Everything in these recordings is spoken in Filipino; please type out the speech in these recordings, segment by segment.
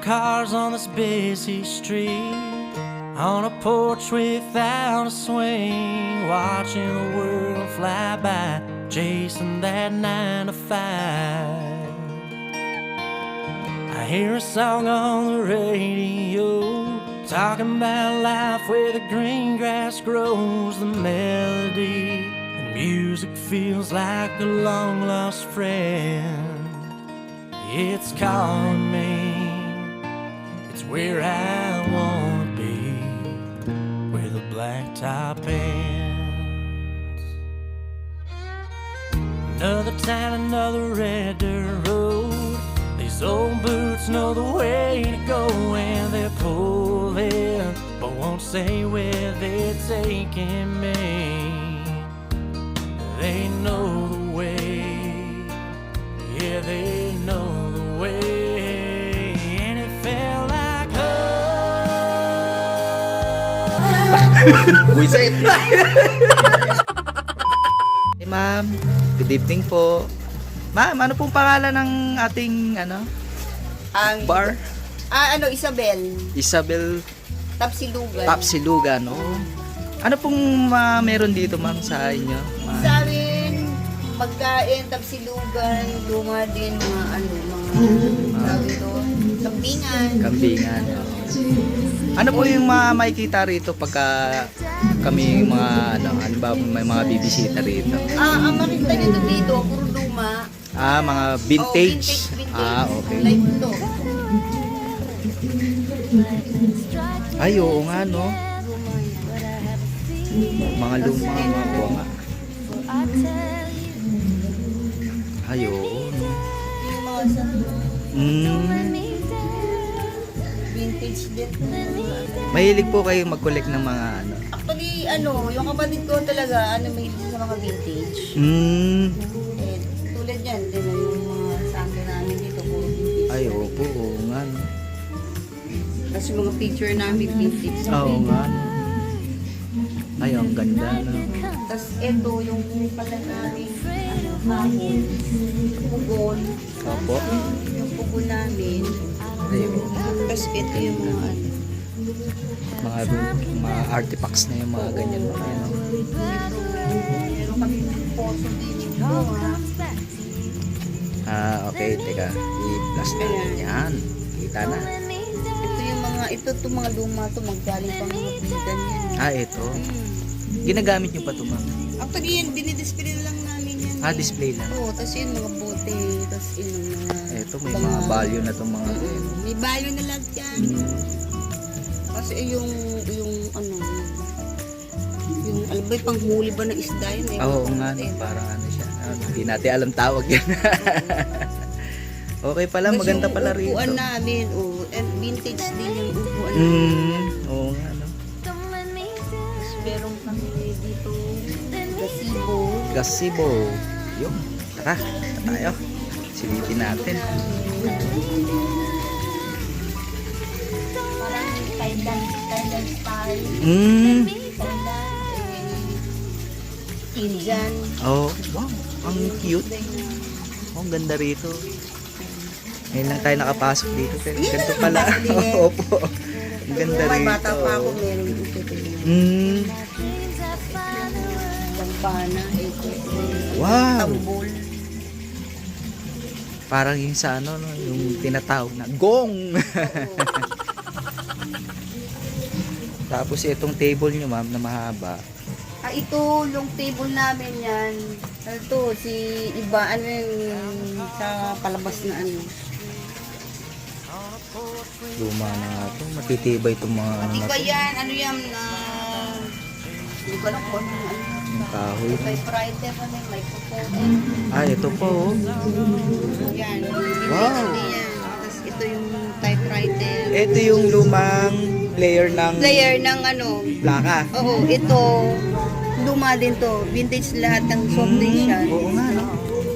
cars on this busy street, on a porch without a swing, watching the world fly by, chasing that 9 to 5. I hear a song on the radio, talking about life where the green grass grows, the melody and music feels like a long lost friend. It's calling me, it's where I wanna be, where the blacktop ends. Another town, another red dirt road. These old boots know the way to go, and they're pulling, but won't say where they're taking me. They know the way, yeah, they know the way, and it felt like home. Buisit! Hey ma'am, good evening po. Ma'am, ano pong pangalan ng ating Ang bar? Isabel. Isabel Tapsilugan. Tapsilugan, oh. Ano pong meron dito ma'am sa inyo? Sa amin, pagkain, tapsilugan, luma din, mga tawag ito, kambingan. Kambingan. Ano po yung makikita rito pagka kami mga ba may mga bibisita rito? Ang makita nito dito, puro luma. Mga vintage. Vintage. Okay. Like ito. Ay, oo nga, no? Mga luma, mga bunga. Ay, oo, no? Yung mga sa vintage din. Mahilig po kayo mag-collect ng mga Actually, yung kapatid ko talaga, may sa mga vintage. Eh, tulad yan, din yung mga sample namin dito, puro vintage. Ay, opo, oo nga, no? Tapos yung mga picture namin, vintage. Oo nga, no? Ay, ang ganda, no? Tapos ito, yung pala namin, hapon, pugon. Opo. Yung pugon namin. Ay, oo. Tapos ito yung Mga artifacts na yung mga ganyan, no? Ayan, no? meron kami poso din yung bunga. Okay, teka. I-blast natin yan. Kita na. Ito mga luma to, maggaling pang mga bigan yan. Ito. Ginagamit nyo pa ito, ma'am? Actually yan, dinidisplay lang namin yan. Display lang. Oo, tapos yun mga bote, tapos yun mga... Ito, may mga value na itong mga... May value na lahat yan. Kasi yung alam ba yung panghuli ba ng isda yun? Oo nga, no? Parang siya. Hindi natin alam tawag yan. Okay pala, maganda pala rito. Yung upuan namin, and vintage din yung upuan Oo nga, no? Tapos meron kami dito gazebo. Gazebo. Yung, tara tayo. Silipin natin. Parang Thailand style. Indian. Oh, wow. Ang cute. Ang ganda rito. Ngayon lang tayo nakapasok dito. Pero ganito pala. Opo. Ang ganda May rito. bata pa ako, meron ito. Campana, ito. Wow. Tambol. Parang yung sa no? Yung tinatawag na gong. Tapos itong table nyo, ma'am, na mahaba. Ito, yung table namin yan. Ito, sa palabas na Luma na ito. Matitibay itong mga Matibay yan, hindi ko alam kung yung kahoy. typewriter, microphone. Ito po. Yan, Wow. yan. Tapos ito yung typewriter. Ito yung lumang player ng plaka. Oo, ito, luma din to. Vintage lahat ng soft drinks yan. Oo nga, no?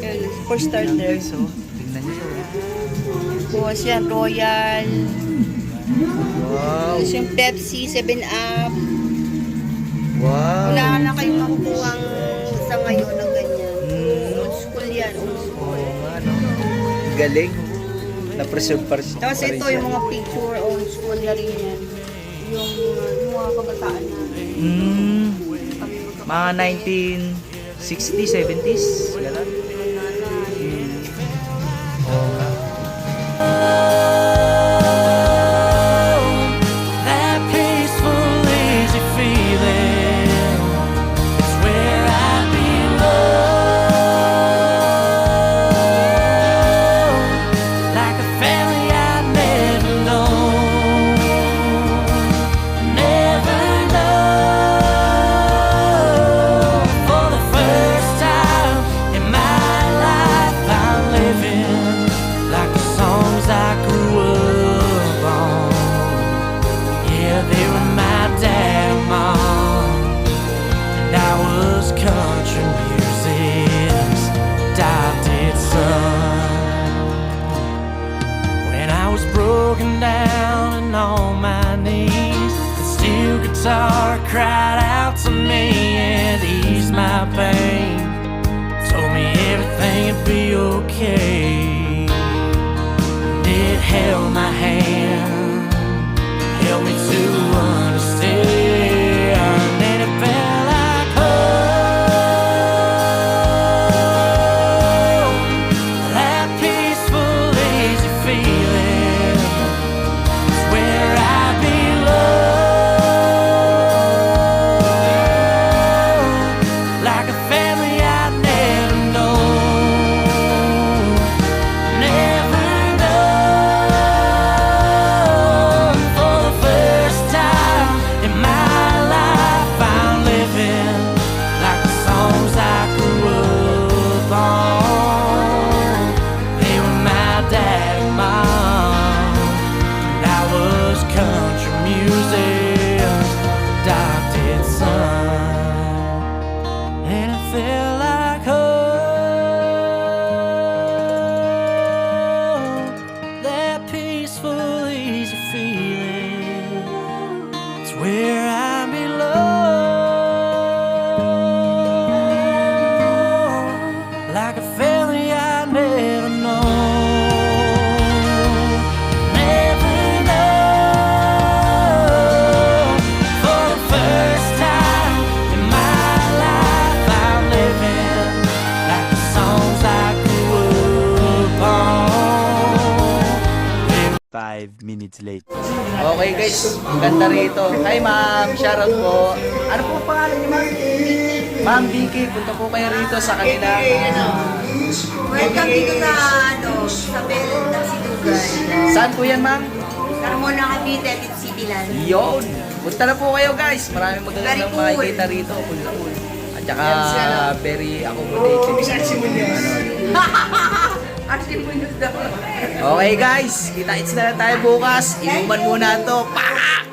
Yan, for starter. So, tingnan nyo. Tapos yan, Royal. Wow. Tapos yung Pepsi, 7-Up. Wow. Wala na kayong makukuha sa ngayon ng ganyan. Old school yan, old school. Oo nga, no? Galing. Na-preserve pa rin. Tapos ito, yung mga picture, old school na rin yan. Yung mga kabataan na. Mga 1960s, 70s. Ganun. That peaceful, easy feeling is where I belong. Like a family I never known. Never known. For the first time in my life, I'm living like the songs I grew up on. Yeah, they were my dad and mom, and I was country music's adopted son. When I was broken down and on my knees, the steel guitar cried out to me and eased my pain. Told me everything would be okay. It held my hand, helped me to understand, and it felt like home. That peaceful, easy feeling is where I belong. Like a family I never known. Never known. For the first time in my life, I'm living like the songs I grew up on. They were my dad and mom, and I was country music's adopted son. And it felt like home. That peaceful, easy feeling, it's where I belong. Like a family I never known. Never known. For the first time in my life, I'm living like the songs I grew up on. 5 minutes later. Okay guys, ang ganda rito. Hi ma'am, shoutout po. Ano po ang pangalan niyo ma'am? Ma'am Vicky, punta po kayo rito sa kanila. Welcome dito sa Belen ng Sidugan. Saan po yan ma'am? Carmona, Cavite, City Land. Yun! Punta na po kayo guys. Maraming Very magagandang cool. makikita rito. Cool. At saka very accommodating. Okay guys, kita-its na lang tayo bukas. Inuman muna to. Pa!